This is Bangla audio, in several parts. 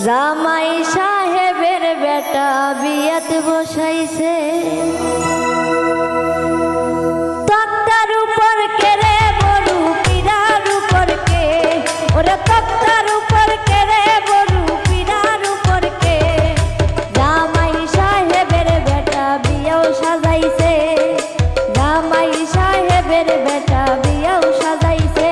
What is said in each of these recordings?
জামাই সাহেবের বেটা বিয়াত বসাইছে তক্তার উপর কেরে বড়ু পীরার উপর কে ওরে তক্তার উপর কেরে বড়ু পীরার উপর কে জামাই সাহেবের বেটা বিয়াও সাজাইছে জামাই সাহেবের বেটা বিয়াও সাজাইছে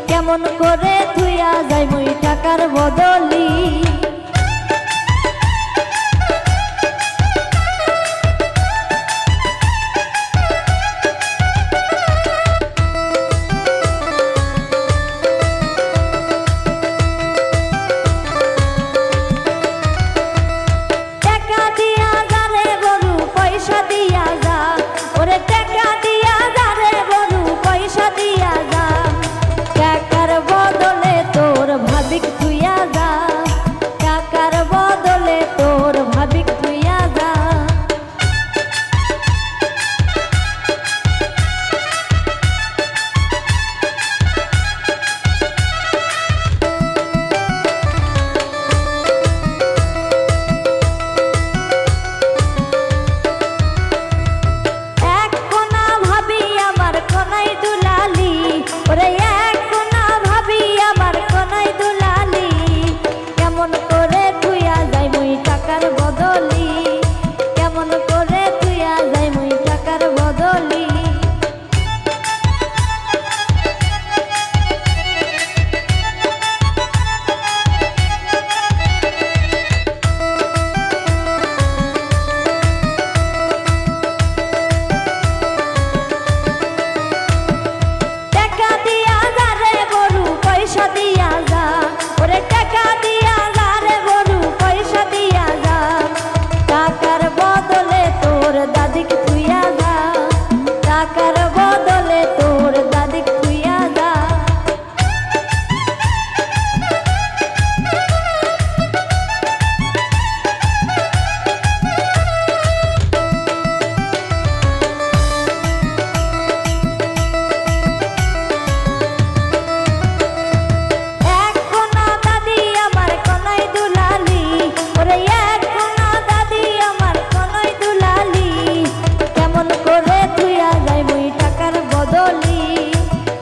কেমন করে থুইয়া যাই মুই টাকার বদলি টাকা দিয়া যা রে বড়ু পয়সা দিয়া যা ওরে টাকা দিয়া যা রে বড়ু পয়সা দিয়া যা টাকার বদলে তোর ভাবিক তুইয়া যা টাকার বদলে তোর ভাবিক তুইয়া যা এক কোনা ভাবি আমার কোনাই দুলালি ওরে কেমন করে তুইয়া যাই মুই টাকার বদলি কেমন করে তুইয়া যাই মুই টাকার বদলি টাকা দিয়া যা রে বড়ু পয়সা দিয়া যা ওরে টাকা দিয়া যা রে বড়ু পয়সা দিয়া যা টাকার বদলে তোর দাদিক তুইয়া যা টাকার বদলে তোর দাদিক তুইয়া যা এক কোনা দাদি আমার কোনাই দুলালি ওরে এক কোনা দাদি আমার কোনাই দুলালি কেমন করে তুইয়া যাই মুই টাকার বদলি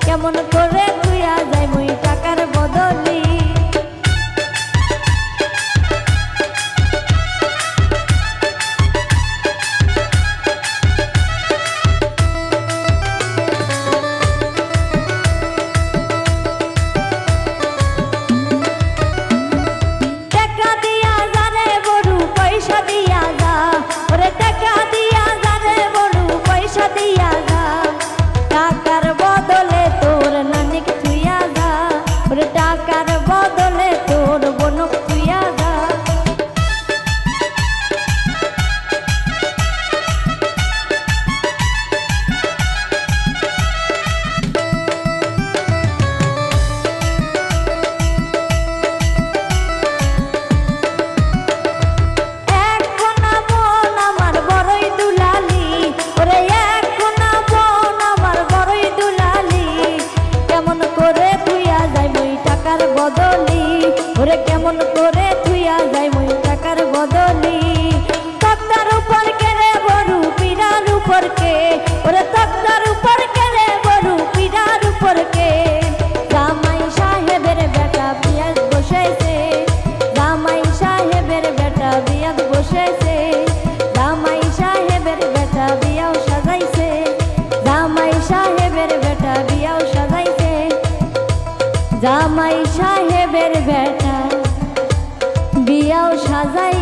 কেমন করে তুইয়া যাই মুই টাকার বদলি টাকা দিয়া যা রে বড়ু পয়সা দিয়া যা ওরে টাকা দিয়া যা রে বড়ু পয়সা দিয়া যা টাকার বদলে তোর নানিক তুইয়া যা ওরে টাকার বদলে তোর বোনক তুইয়া যা এক কোনা বোন আমার বড়ই দুলালি ওরে এক কোনা বোন আমার বড়ই দুলালি কেমন করে তুইয়া যাই মুই টাকার বদলি ওরে কেমন করে তুইয়া যাই মুই টাকার বদলি তক্তার উপর কেরে বেটা বিয়াও সাজাই